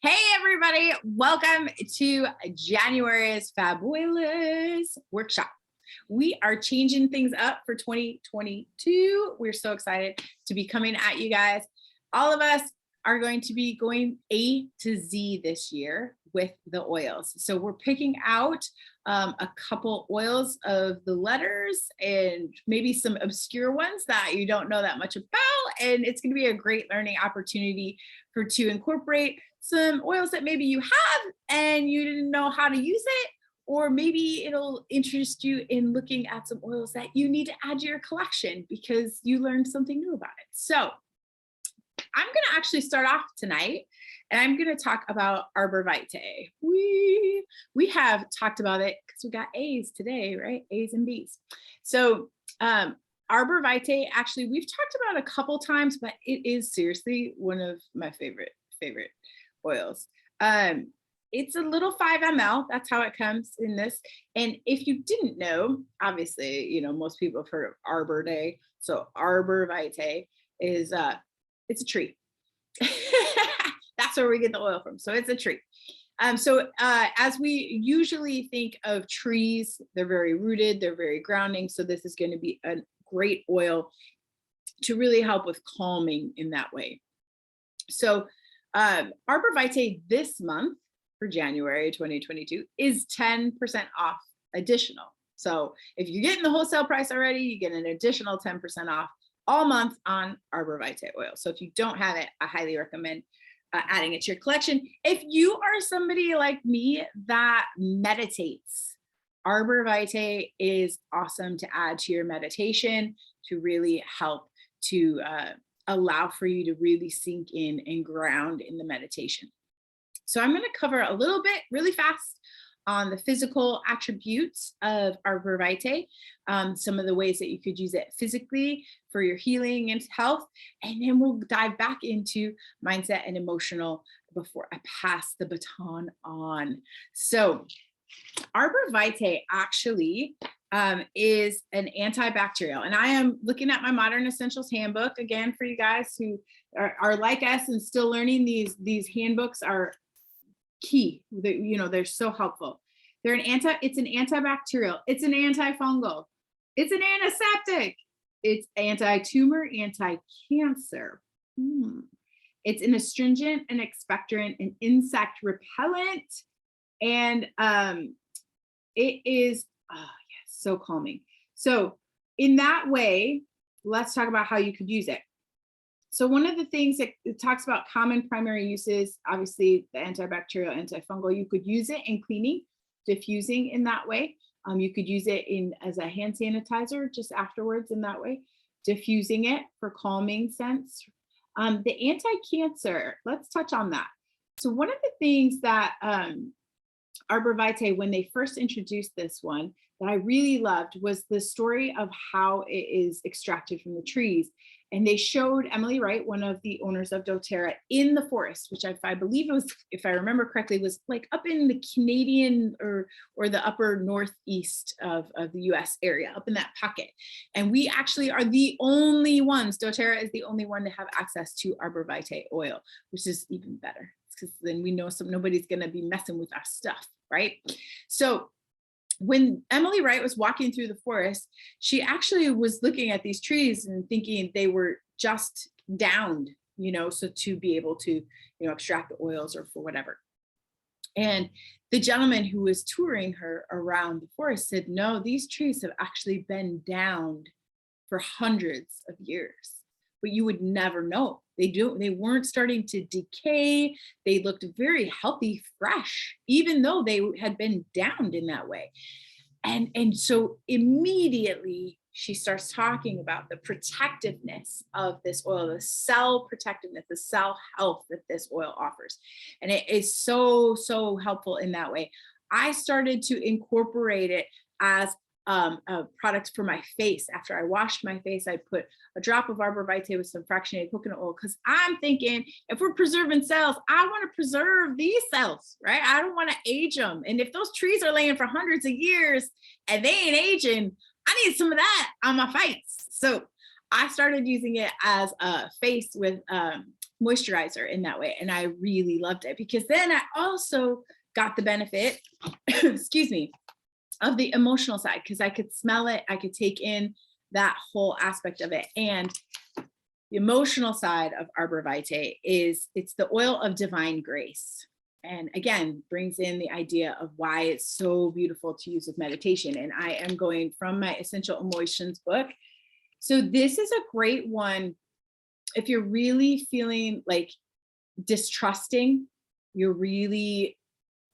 Hey everybody, welcome to January's FabOILous Workshop. We are changing things up for 2022. We're so excited to be coming at you guys. All of us are going to be going A to Z this year with the oils. So we're picking out a couple oils of the letters and maybe some obscure ones that you don't know that much about. And it's going to be a great learning opportunity to incorporate some oils that maybe you have and you didn't know how to use it, or maybe it'll interest you in looking at some oils that you need to add to your collection because you learned something new about it. So I'm going to actually start off tonight and I'm going to talk about Arborvitae. We have talked about it because we got A's today, right? A's and B's. So Arborvitae, actually, we've talked about a couple times, but it is seriously one of my favorite oils. It's a little 5 ml. That's how it comes in this. And if you didn't know, obviously, you know, most people have heard of Arbor Day. So Arborvitae is it's a tree. That's where we get the oil from. So it's a tree. As we usually think of trees, they're very rooted, they're very grounding. So this is going to be a great oil to really help with calming in that way. So Arborvitae this month for January 2022 is 10% off additional. So if you're getting the wholesale price already, you get an additional 10% off all month on Arborvitae oil. So if you don't have it, I highly recommend adding it to your collection. If you are somebody like me that meditates, Arborvitae is awesome to add to your meditation to really help to allow for you to really sink in and ground in the meditation. So I'm going to cover a little bit really fast on the physical attributes of Arborvitae, some of the ways that you could use it physically for your healing and health, and then we'll dive back into mindset and emotional before I pass the baton on. So Arborvitae actually is an antibacterial, and I am looking at my Modern Essentials handbook again for you guys who are like us and still learning. These handbooks are key. They're so helpful. It's an antibacterial, it's an antifungal, it's an antiseptic, it's anti-tumor, anti-cancer. It's an astringent, an expectorant, an insect repellent, and it is so calming. So in that way, let's talk about how you could use it. So one of the things that it talks about common primary uses, obviously the antibacterial, antifungal, you could use it in cleaning, diffusing in that way. You could use it as a hand sanitizer just afterwards in that way, diffusing it for calming sense. The anti-cancer, let's touch on that. So one of the things that Arborvitae, when they first introduced this one, that I really loved was the story of how it is extracted from the trees. And they showed Emily Wright, one of the owners of doTERRA, in the forest, which I believe it was, if I remember correctly, was like up in the Canadian or the upper northeast of the US area, up in that pocket. And we actually are the only ones, doTERRA is the only one to have access to Arborvitae oil, which is even better because then we know nobody's gonna be messing with our stuff, right? So when Emily Wright was walking through the forest, she actually was looking at these trees and thinking they were just downed, so to be able to, extract the oils or for whatever. And the gentleman who was touring her around the forest said, no, these trees have actually been downed for hundreds of years, but you would never know. They weren't starting to decay. They looked very healthy, fresh, even though they had been downed in that way. And so immediately she starts talking about the protectiveness of this oil, the cell protectiveness, the cell health that this oil offers. And it is so, so helpful in that way. I started to incorporate it as a product for my face. After I washed my face, I put a drop of Arborvitae with some fractionated coconut oil, because I'm thinking if we're preserving cells, I want to preserve these cells, right? I don't want to age them. And if those trees are laying for hundreds of years and they ain't aging, I need some of that on my face. So I started using it as a face with moisturizer in that way. And I really loved it because then I also got the benefit, excuse me, of the emotional side, because I could smell it. I could take in that whole aspect of it. And the emotional side of Arborvitae is it's the oil of divine grace. And again, brings in the idea of why it's so beautiful to use with meditation. And I am going from my Essential Emotions book. So this is a great one if you're really feeling like distrusting, you really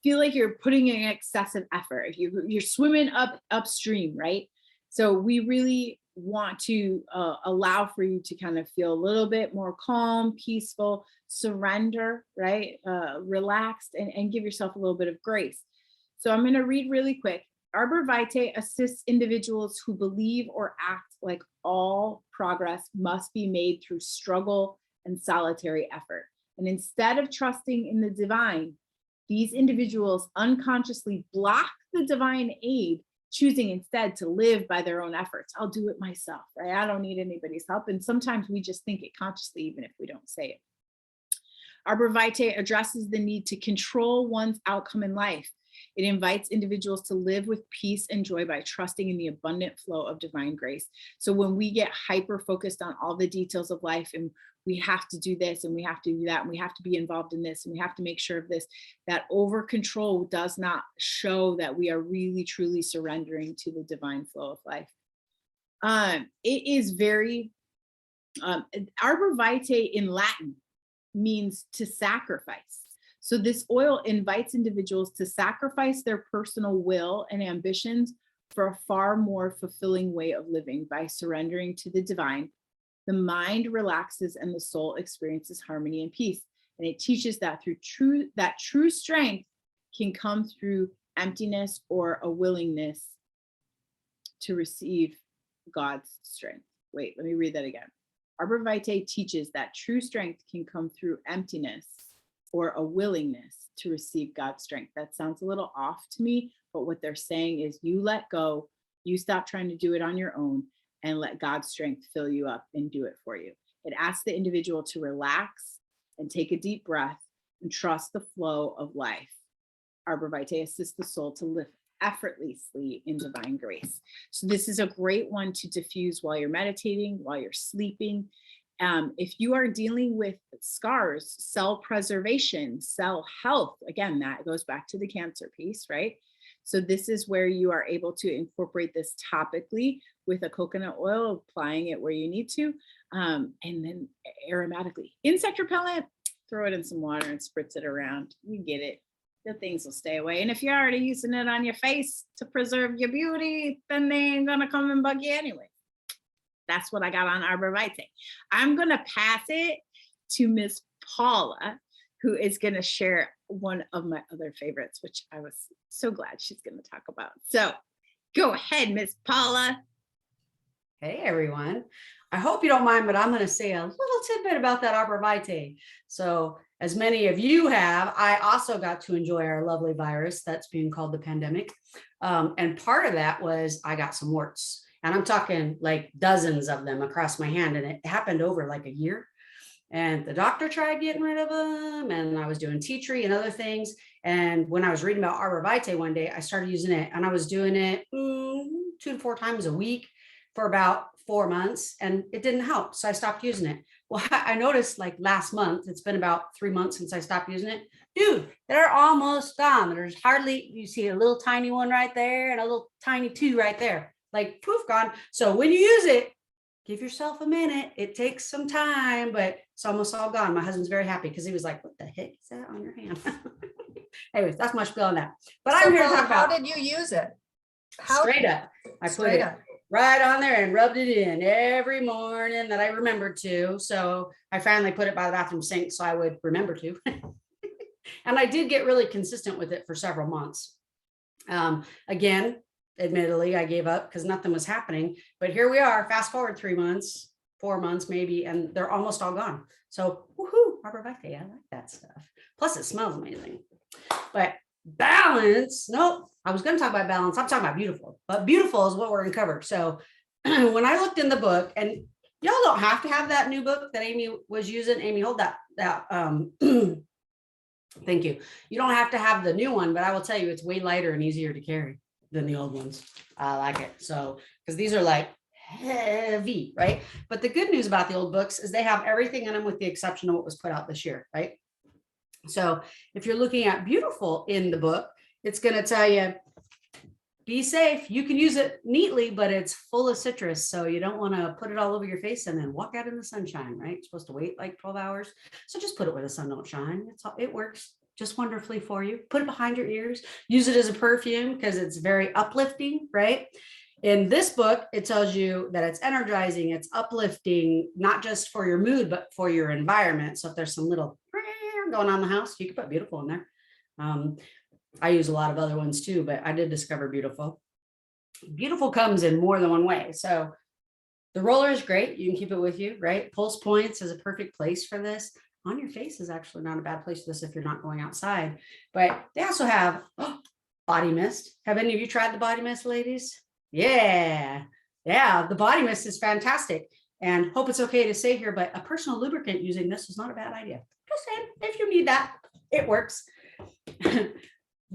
feel like you're putting in excessive effort. If you're swimming upstream, right? So we really want to allow for you to kind of feel a little bit more calm, peaceful, surrender, right? Relaxed, and give yourself a little bit of grace. So I'm going to read really quick. Arborvitae assists individuals who believe or act like all progress must be made through struggle and solitary effort. And instead of trusting in the divine, these individuals unconsciously block the divine aid, choosing instead to live by their own efforts. I'll do it myself, right? I don't need anybody's help. And sometimes we just think it consciously, even if we don't say it. Arborvitae addresses the need to control one's outcome in life. It invites individuals to live with peace and joy by trusting in the abundant flow of divine grace. So when we get hyper focused on all the details of life, and we have to do this and we have to do that, and we have to be involved in this, and we have to make sure of this, that over control does not show that we are really truly surrendering to the divine flow of life. It is very, Arborvitae in Latin means to sacrifice. So this oil invites individuals to sacrifice their personal will and ambitions for a far more fulfilling way of living. By surrendering to the divine, the mind relaxes and the soul experiences harmony and peace. And it teaches that true strength can come through emptiness or a willingness to receive God's strength. Wait, let me read that again. Arborvitae teaches that true strength can come through emptiness or a willingness to receive God's strength. That sounds a little off to me, but what they're saying is you let go, you stop trying to do it on your own, and let God's strength fill you up and do it for you. It asks the individual to relax and take a deep breath and trust the flow of life. Arborvitae assists the soul to live effortlessly in divine grace. So this is a great one to diffuse while you're meditating, while you're sleeping. If you are dealing with scars, cell preservation, cell health, again, that goes back to the cancer piece, right? So this is where you are able to incorporate this topically with a coconut oil, applying it where you need to, and then aromatically. Insect repellent, throw it in some water and spritz it around. You get it. The things will stay away. And if you're already using it on your face to preserve your beauty, then they ain't gonna come and bug you anyway. That's what I got on Arborvitae. I'm gonna pass it to Miss Paula, who is gonna share one of my other favorites, which I was so glad she's gonna talk about. So go ahead, Miss Paula. Hey, everyone. I hope you don't mind, but I'm going to say a little tidbit about that Arborvitae. So as many of you have, I also got to enjoy our lovely virus that's being called the pandemic. And part of that was I got some warts, and I'm talking like dozens of them across my hand. And it happened over like a year. And the doctor tried getting rid of them, and I was doing tea tree and other things. And when I was reading about Arborvitae one day, I started using it, and I was doing it 2 to 4 times a week for about 4 months, and it didn't help. So I stopped using it. Well, I noticed like last month, it's been about 3 months since I stopped using it. Dude, they're almost gone. There's hardly, you see a little tiny one right there and a little tiny 2 right there, like poof, gone. So when you use it, give yourself a minute. It takes some time, but it's almost all gone. My husband's very happy because he was like, what the heck is that on your hand? Anyways, that's my spiel on that. But I'm here to talk about. How did you use it? Straight up. I put it right on there and rubbed it in every morning that I remembered to. So I finally put it by the bathroom sink so I would remember to. And I did get really consistent with it for several months. Again, admittedly, I gave up because nothing was happening. But here we are, fast forward 3 months, 4 months maybe, and they're almost all gone. So woohoo, Arborvitae, I like that stuff. Plus it smells amazing. But balance, nope. I was going to talk about balance. I'm talking about beautiful, but beautiful is what we're going to cover. So when I looked in the book, and Y'all don't have to have that new book that Amy was using. Amy, hold that. Thank you. You don't have to have the new one, but I will tell you, it's way lighter and easier to carry than the old ones. I like it. So, because these are like heavy, right? But the good news about the old books is they have everything in them with the exception of what was put out this year, right? So if you're looking at beautiful in the book, it's going to tell you, be safe. You can use it neatly, but it's full of citrus. So you don't want to put it all over your face and then walk out in the sunshine, right? You're supposed to wait like 12 hours. So just put it where the sun don't shine. It works just wonderfully for you. Put it behind your ears. Use it as a perfume because it's very uplifting, right? In this book, it tells you that it's energizing, it's uplifting, not just for your mood, but for your environment. So if there's some little going on in the house, you can put beautiful in there. I use a lot of other ones too, but I did discover beautiful. Beautiful comes in more than one way. So the roller is great. You can keep it with you, right? Pulse Points is a perfect place for this. On your face is actually not a bad place for this if you're not going outside. But they also have body mist. Have any of you tried the body mist, ladies? Yeah. The body mist is fantastic. And hope it's okay to say here, but a personal lubricant using this is not a bad idea. Just saying, if you need that, it works.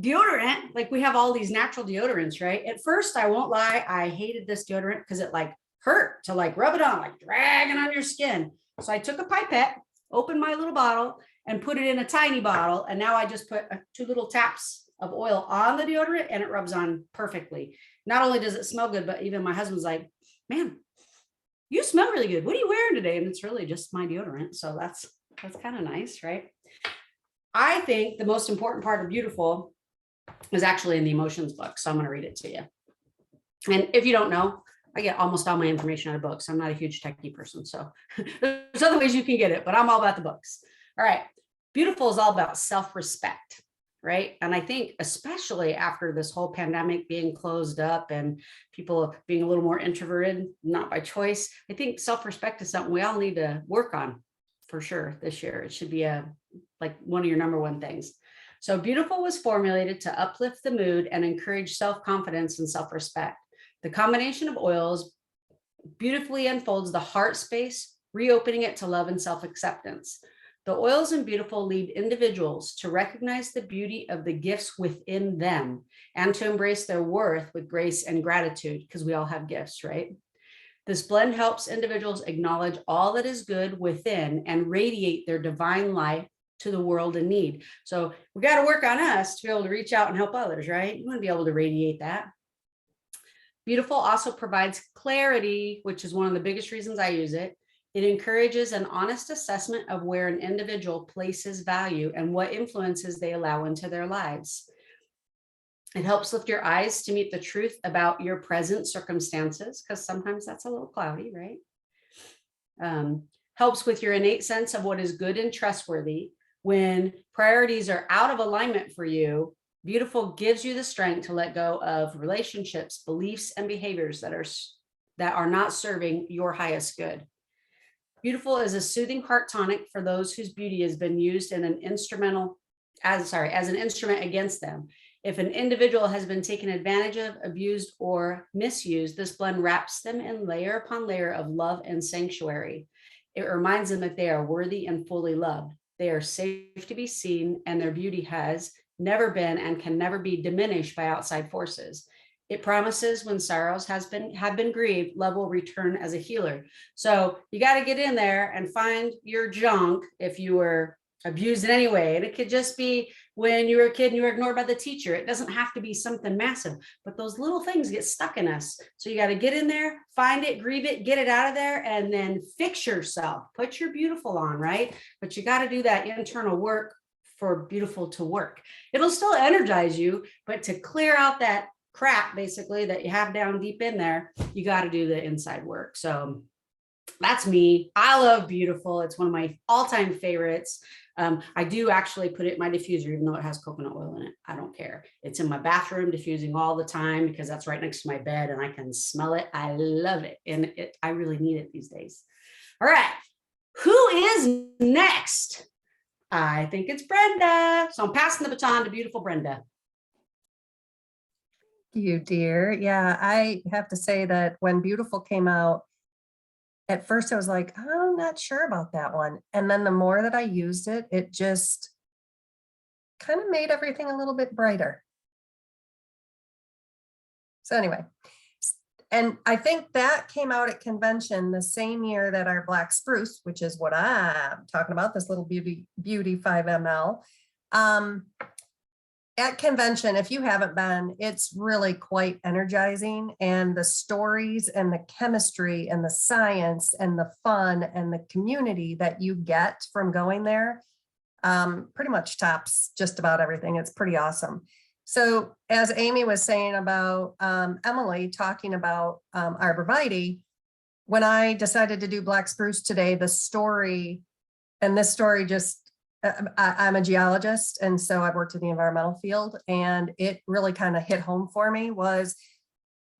Deodorant, like we have all these natural deodorants, right? At first, I won't lie, I hated this deodorant because it like hurt to like rub it on, like dragging on your skin. So I took a pipette, opened my little bottle and put it in a tiny bottle. And now I just put 2 little taps of oil on the deodorant and it rubs on perfectly. Not only does it smell good, but even my husband's like, man, you smell really good. What are you wearing today? And it's really just my deodorant. So that's kind of nice, right? I think the most important part of beautiful is actually in the emotions book. So I'm going to read it to you. And if you don't know, I get almost all my information out of books. I'm not a huge techie person. So there's other ways you can get it, but I'm all about the books. All right. Beautiful is all about self-respect, right? And I think especially after this whole pandemic being closed up and people being a little more introverted, not by choice, I think self-respect is something we all need to work on for sure this year. It should be like one of your number one things. So beautiful was formulated to uplift the mood and encourage self-confidence and self-respect. The combination of oils beautifully unfolds the heart space, reopening it to love and self-acceptance. The oils in beautiful lead individuals to recognize the beauty of the gifts within them and to embrace their worth with grace and gratitude, because we all have gifts, right? This blend helps individuals acknowledge all that is good within and radiate their divine light to the world in need. So we got to work on us to be able to reach out and help others, right? You want to be able to radiate that. Beautiful also provides clarity, which is one of the biggest reasons I use it. It encourages an honest assessment of where an individual places value and what influences they allow into their lives. It helps lift your eyes to meet the truth about your present circumstances, because sometimes that's a little cloudy, right? Helps with your innate sense of what is good and trustworthy. When priorities are out of alignment for you, beautiful gives you the strength to let go of relationships, beliefs, and behaviors that are not serving your highest good. Beautiful is a soothing heart tonic for those whose beauty has been used in as an instrument against them. If an individual has been taken advantage of, abused, or misused, this blend wraps them in layer upon layer of love and sanctuary. It reminds them that they are worthy and fully loved. They are safe to be seen, and their beauty has never been and can never be diminished by outside forces. It promises when sorrows have been grieved, love will return as a healer. So you got to get in there and find your junk if you were abused in any way. And it could just be when you were a kid and you were ignored by the teacher. It doesn't have to be something massive, but those little things get stuck in us. So you got to get in there, find it, grieve it, get it out of there, and then fix yourself. Put your beautiful on, right? But you got to do that internal work for beautiful to work. It'll still energize you, but to clear out that crap basically that you have down deep in there, you got to do the inside work. So that's me. I love beautiful. It's one of my all-time favorites. I do actually put it in my diffuser, even though it has coconut oil in it. I don't care. It's in my bathroom diffusing all the time because that's right next to my bed and I can smell it. I love it. And I really need it these days. All right. Who is next? I think it's Brenda. So I'm passing the baton to beautiful Brenda. You, dear. Yeah, I have to say that when Beautiful came out, at first I was like, I'm not sure about that one. And then the more that I used it, it just kind of made everything a little bit brighter. So anyway, and I think that came out at convention the same year that our black spruce, which is what I'm talking about, this little beauty 5 ml. At convention, if you haven't been, it's really quite energizing, and the stories and the chemistry and the science and the fun and the community that you get from going there pretty much tops just about everything. It's pretty awesome. So as Amy was saying about Emily talking about Arborvitae, when I decided to do black spruce today, the story, and this story just, I'm a geologist, and so I worked in the environmental field, and it really kind of hit home for me was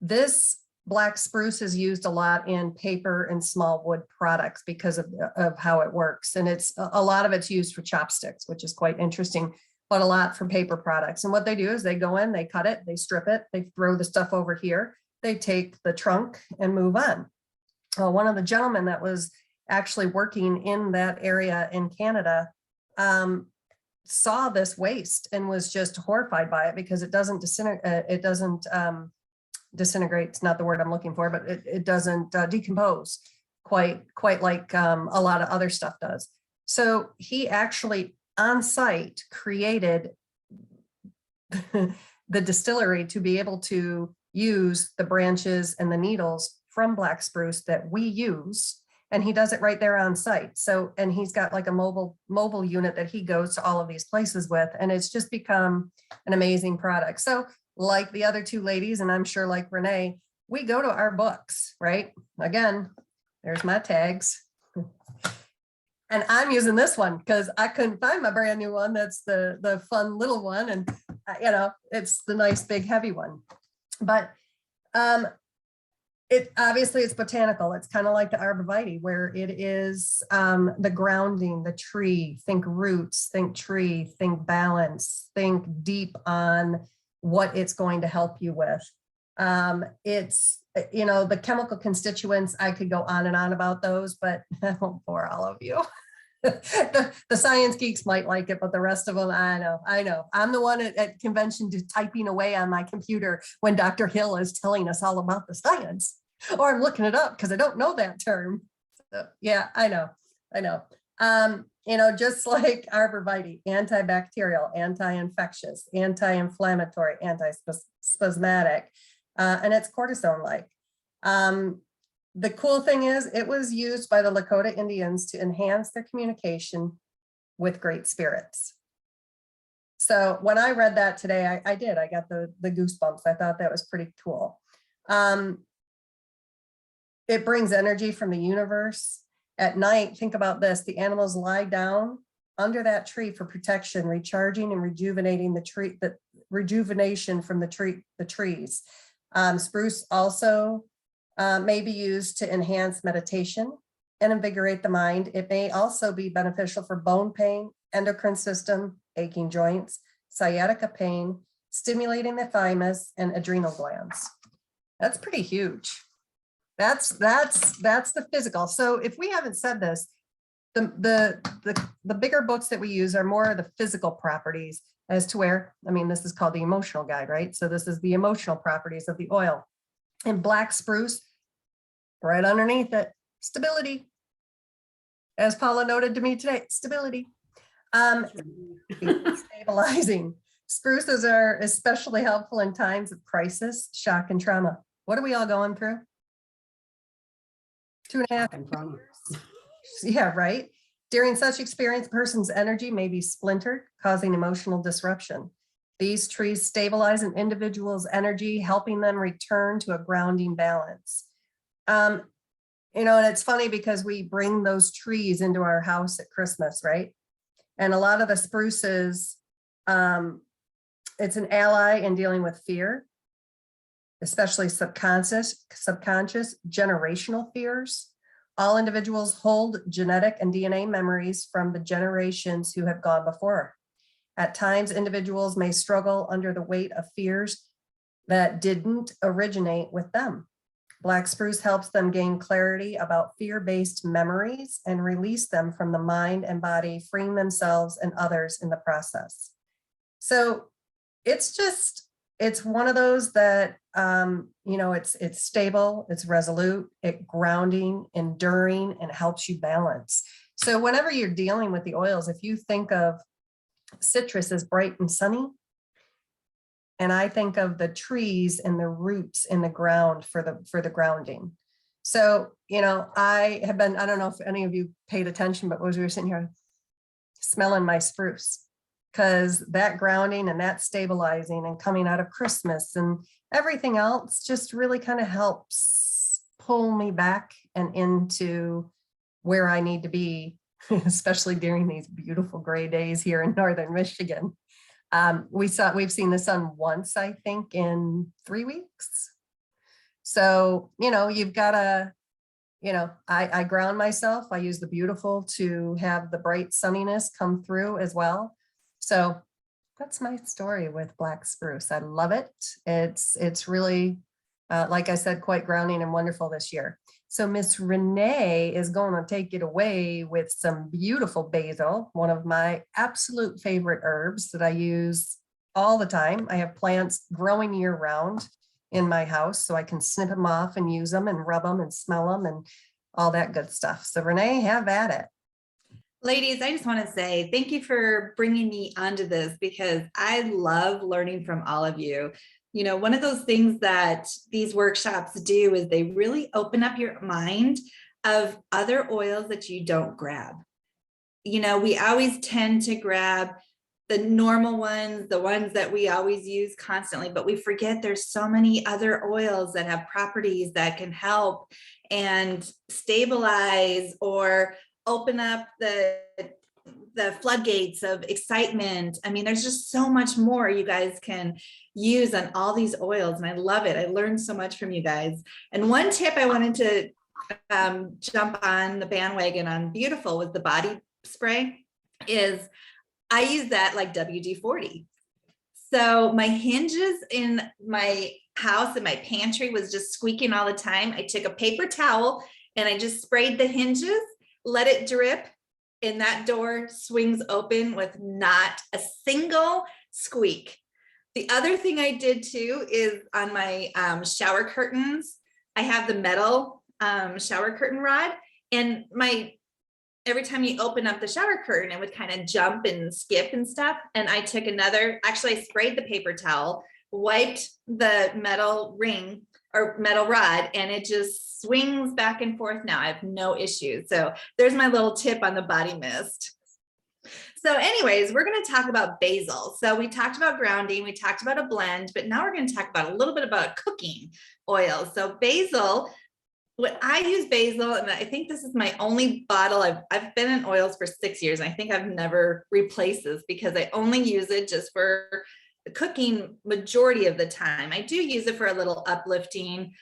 this black spruce is used a lot in paper and small wood products because of how it works. And it's a lot of it's used for chopsticks, which is quite interesting, but a lot for paper products. And what they do is they go in, they cut it, they strip it, they throw the stuff over here, they take the trunk and move on. One of the gentlemen that was actually working in that area in Canada saw this waste and was just horrified by it because it doesn't disintegrate. It's not the word I'm looking for, but it doesn't decompose quite like a lot of other stuff does. So he actually on site created the distillery to be able to use the branches and the needles from black spruce that we use. And he does it right there on site. So, and he's got like a mobile unit that he goes to all of these places with, and it's just become an amazing product. So like the other two ladies, and I'm sure like Renee, we go to our books, right? Again, there's my tags. And I'm using this one because I couldn't find my brand new one. That's the fun little one. And you know, it's the nice big heavy one. But it obviously it's botanical. It's kind of like the Arborvitae, where it is the grounding, the tree. Think roots, think tree, think balance, think deep on what it's going to help you with. It's, you know, the chemical constituents, I could go on and on about those, but I won't bore all of you. The science geeks might like it, but the rest of them, I know. I'm the one at convention just typing away on my computer when Dr. Hill is telling us all about the science, or I'm looking it up because I don't know that term. So, yeah, I know. You know, just like Arborvitae, antibacterial, anti-infectious, anti-inflammatory, anti-spasmodic, and it's cortisone-like. The cool thing is it was used by the Lakota Indians to enhance their communication with great spirits. So when I read that today, I got the goosebumps. I thought that was pretty cool. It brings energy from the universe. At night, think about this, the animals lie down under that tree for protection, recharging and rejuvenating the tree, the rejuvenation from the trees. Spruce also may be used to enhance meditation and invigorate the mind. It may also be beneficial for bone pain, endocrine system, aching joints, sciatica pain, stimulating the thymus and adrenal glands. That's pretty huge. That's the physical. So if we haven't said this, the bigger books that we use are more of the physical properties as to where, I mean, this is called the emotional guide, right? So this is the emotional properties of the oil. And black spruce, right underneath it, stability. As Paula noted to me today, stability. Stabilizing. Spruces are especially helpful in times of crisis, shock, and trauma. What are we all going through? 2.5 years. Yeah, right. During such experience, a person's energy may be splintered, causing emotional disruption. These trees stabilize an individual's energy, helping them return to a grounding balance. You know, and it's funny because we bring those trees into our house at Christmas, right? And a lot of the spruces, it's an ally in dealing with fear, especially subconscious, generational fears. All individuals hold genetic and DNA memories from the generations who have gone before. At times, individuals may struggle under the weight of fears that didn't originate with them. Black spruce helps them gain clarity about fear-based memories and release them from the mind and body, freeing themselves and others in the process. So it's one of those that, it's stable, it's resolute, it's grounding, enduring, and helps you balance. So whenever you're dealing with the oils, if you think of citrus as bright and sunny, and I think of the trees and the roots in the ground for the grounding. So, I don't know if any of you paid attention, but as we were sitting here smelling my spruce, because that grounding and that stabilizing and coming out of Christmas and everything else just really kind of helps pull me back and into where I need to be, especially during these beautiful gray days here in northern Michigan. We've seen the sun once, I think, in 3 weeks. So, you've got to, I ground myself. I use the beautiful to have the bright sunniness come through as well. So that's my story with black spruce. I love it. It's really, like I said, quite grounding and wonderful this year. So Miss Renee is going to take it away with some beautiful basil, one of my absolute favorite herbs that I use all the time. I have plants growing year round in my house, so I can snip them off and use them and rub them and smell them and all that good stuff. So Renee, have at it. Ladies, I just want to say thank you for bringing me onto this, because I love learning from all of you. One of those things that these workshops do is they really open up your mind of other oils that you don't grab. We always tend to grab the normal ones, the ones that we always use constantly, but we forget there's so many other oils that have properties that can help and stabilize or open up the floodgates of excitement. I mean, there's just so much more you guys can use on all these oils, and I love it. I learned so much from you guys. And one tip I wanted to jump on the bandwagon on beautiful was the body spray. I use that like WD-40. So my hinges in my house and my pantry was just squeaking all the time. I took a paper towel and I just sprayed the hinges, let it drip, and that door swings open with not a single squeak. The other thing I did too is on my shower curtains, I have the metal shower curtain rod, and every time you open up the shower curtain, it would kind of jump and skip and stuff. And I took I sprayed the paper towel, wiped the metal ring or metal rod, and it just swings back and forth now. I have no issues. So there's my little tip on the body mist. So anyways, we're going to talk about basil. So we talked about grounding, we talked about a blend, but now we're going to talk about a little bit about cooking oil. So basil, what I use basil, and I think this is my only bottle. I've been in oils for 6 years, and I think I've never replaced this because I only use it just for cooking majority of the time. I do use it for a little uplifting,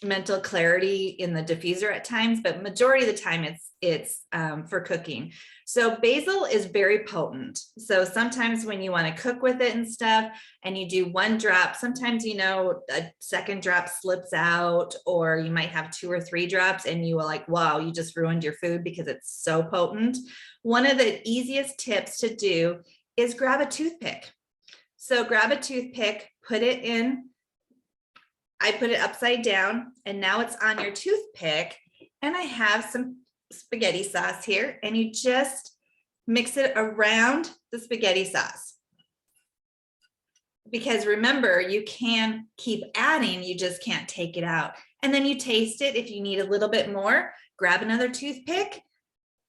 mental clarity in the diffuser at times, but majority of the time it's for cooking. So basil is very potent. So sometimes when you want to cook with it and stuff, and you do 1 drop, sometimes, a second drop slips out, or you might have 2 or 3 drops and you are like, wow, you just ruined your food because it's so potent. One of the easiest tips to do is grab a toothpick. So grab a toothpick, put it in, I put it upside down, and now it's on your toothpick. And I have some spaghetti sauce here, and you just mix it around the spaghetti sauce. Because remember, you can keep adding, you just can't take it out. And then you taste it. If you need a little bit more, grab another toothpick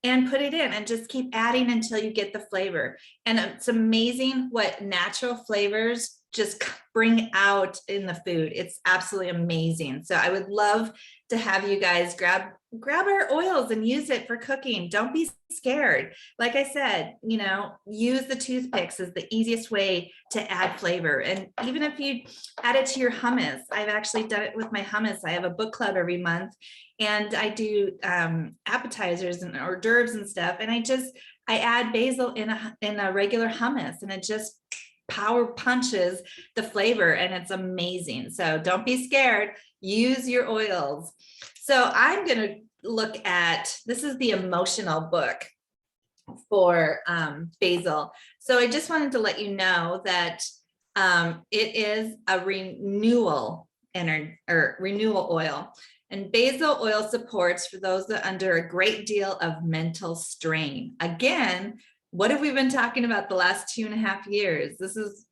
and put it in, and just keep adding until you get the flavor. And it's amazing what natural flavors just bring out in the food. It's absolutely amazing. So I would love to have you guys grab our oils and use it for cooking. Don't be scared. Like I said, use the toothpicks is the easiest way to add flavor. And even if you add it to your hummus, I've actually done it with my hummus. I have a book club every month, and I do appetizers and hors d'oeuvres and stuff. And I add basil in a regular hummus, and it just power punches the flavor, and it's amazing. So don't be scared, use your oils. So I'm going to look at, this is the emotional book for basil. So I just wanted to let you know that it is a renewal oil. And basil oil supports for those that are under a great deal of mental strain. Again, what have we been talking about the last 2.5 years? This is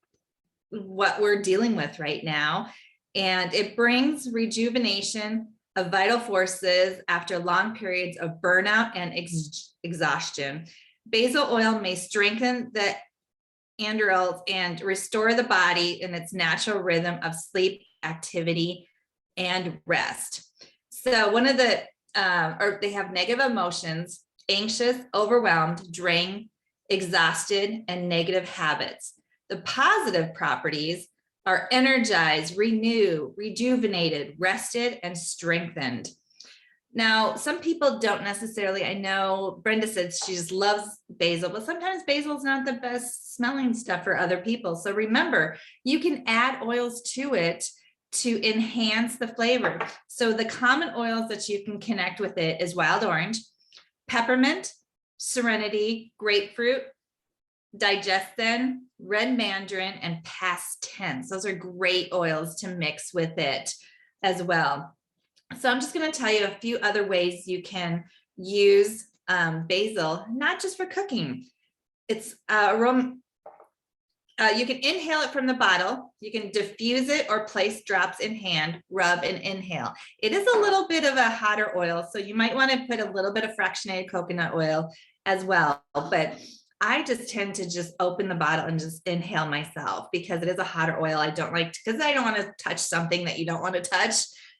what we're dealing with right now. And it brings rejuvenation of vital forces after long periods of burnout and exhaustion. Basil oil may strengthen the androgens and restore the body in its natural rhythm of sleep, activity, and rest. So one of the, or they have negative emotions, anxious, overwhelmed, drained, exhausted, and negative habits. The positive properties are energized, renewed, rejuvenated, rested, and strengthened. Now, some people don't necessarily, I know Brenda said she just loves basil, but sometimes basil is not the best smelling stuff for other people. So remember, you can add oils to it to enhance the flavor. So the common oils that you can connect with it is wild orange, peppermint, serenity, grapefruit, digestin, red mandarin, and past tense. Those are great oils to mix with it as well. So I'm just going to tell you a few other ways you can use basil, not just for cooking. It's you can inhale it from the bottle. You can diffuse it or place drops in hand, rub and inhale. It is a little bit of a hotter oil, so you might want to put a little bit of fractionated coconut oil as well. But I just tend to just open the bottle and just inhale myself because it is a hotter oil. I don't like, because I don't want to touch something that you don't want to touch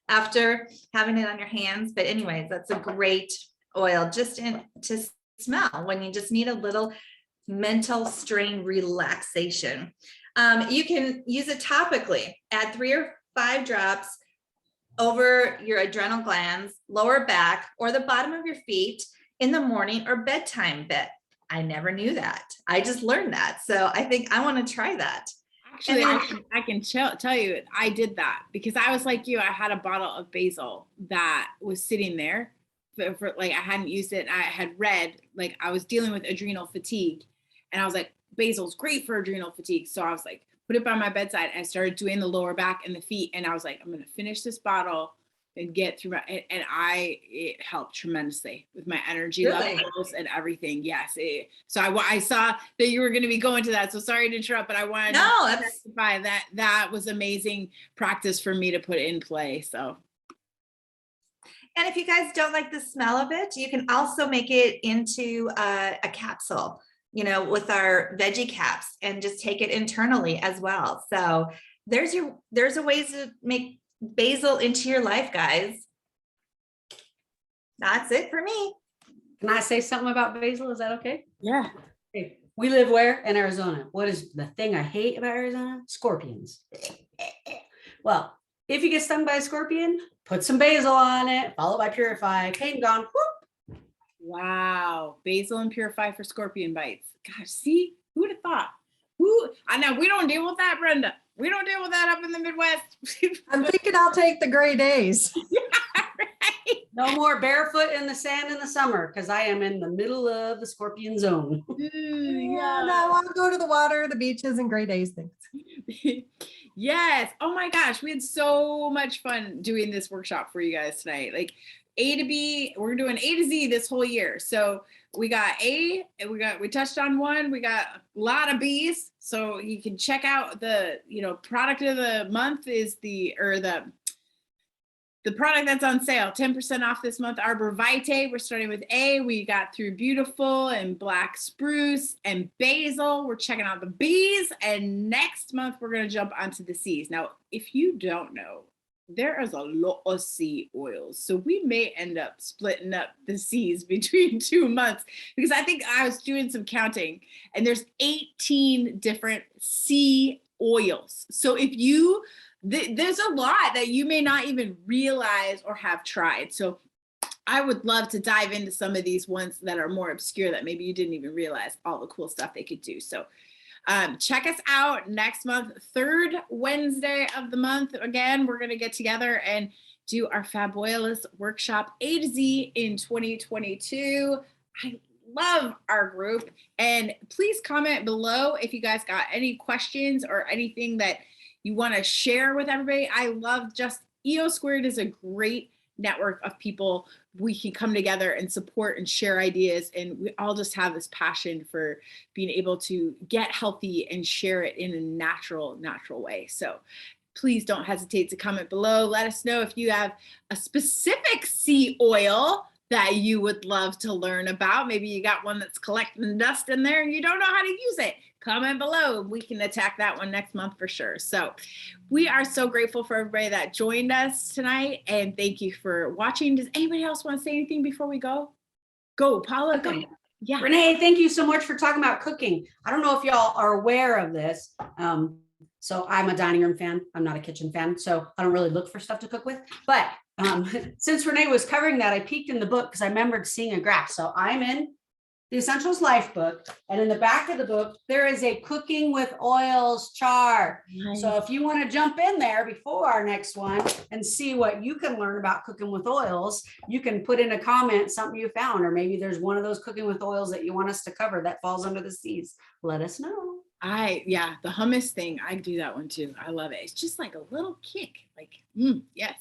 after having it on your hands. But anyways, that's a great oil just to smell when you just need a little mental strain relaxation. You can use it topically. Add 3 or 5 drops over your adrenal glands, lower back, or the bottom of your feet in the morning or bedtime bit. I never knew that. I just learned that. So I think I want to try that. Actually, I can tell you, I did that because I was like you. I had a bottle of basil that was sitting there for like, I hadn't used it. I had read, like, I was dealing with adrenal fatigue, and I was like, basil's great for adrenal fatigue. So I was like, put it by my bedside. I started doing the lower back and the feet, and I was like, I'm going to finish this bottle and get through it helped tremendously with my energy levels and everything. Yes. So I saw that you were going to be going to that. So sorry to interrupt, but I wanted to testify that was amazing practice for me to put in play. So. And if you guys don't like the smell of it, you can also make it into a capsule, with our veggie caps, and just take it internally as well. So there's a ways to make basil into your life, guys. That's it for me. Can I say something about basil? Is that okay? Yeah. Okay. We live where? In Arizona. What is the thing I hate about Arizona? Scorpions. Well, if you get stung by a scorpion, put some basil on it, followed by Purify. Pain gone. Whoop. Wow. Basil and Purify for scorpion bites. Gosh, see? Who would have thought? I know we don't deal with that, Brenda. We don't deal with that up in the Midwest. I'm thinking I'll take the gray days. Yeah, right. No more barefoot in the sand in the summer, because I am in the middle of the scorpion zone. Yeah, no, I'll go to the water, the beaches, and gray days. Things. Yes. Oh my gosh, we had so much fun doing this workshop for you guys tonight. Like A to B, we're doing A to Z this whole year. So we got A, and we touched on 1, we got a lot of B's. So you can check out the, product of the month is the product that's on sale, 10% off this month, Arborvitae. We're starting with A. We got through beautiful and black spruce and basil. We're checking out the B's, and next month we're going to jump onto the C's. Now, if you don't know, there is a lot of C oils. So we may end up splitting up the C's between 2 months, because I think I was doing some counting and there's 18 different C oils. So if there's a lot that you may not even realize or have tried. So I would love to dive into some of these ones that are more obscure that maybe you didn't even realize all the cool stuff they could do. So Check us out next month, third Wednesday of the month. Again, we're going to get together and do our FabOILous Workshop A to Z in 2022. I love our group, and please comment below if you guys got any questions or anything that you want to share with everybody. I love just EO Squared is a great network of people. We can come together and support and share ideas, and we all just have this passion for being able to get healthy and share it in a natural way. So please don't hesitate to comment below. Let us know if you have a specific sea oil that you would love to learn about. Maybe you got one that's collecting dust in there and you don't know how to use it. Comment below. We can attack that one next month for sure. So we are so grateful for everybody that joined us tonight, and thank you for watching. Does anybody else want to say anything before we go? Go, Paula. Go. Yeah. Renee, thank you so much for talking about cooking. I don't know if y'all are aware of this. So I'm a dining room fan. I'm not a kitchen fan, so I don't really look for stuff to cook with. But since Renee was covering that, I peeked in the book because I remembered seeing a graph. So I'm in the Essentials Life book, and in the back of the book, there is a cooking with oils chart. Nice. So if you want to jump in there before our next one and see what you can learn about cooking with oils, you can put in a comment something you found, or maybe there's one of those cooking with oils that you want us to cover that falls under the C's. Let us know. Yeah, the hummus thing, I do that one too. I love it. It's just like a little kick. Like, yes.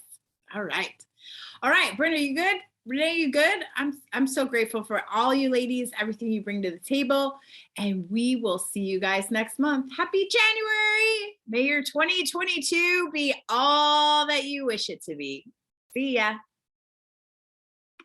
All right, Brenda, you good? Renee, you good? I'm so grateful for all you ladies, everything you bring to the table, and we will see you guys next month. Happy January! May your 2022 be all that you wish it to be. See ya.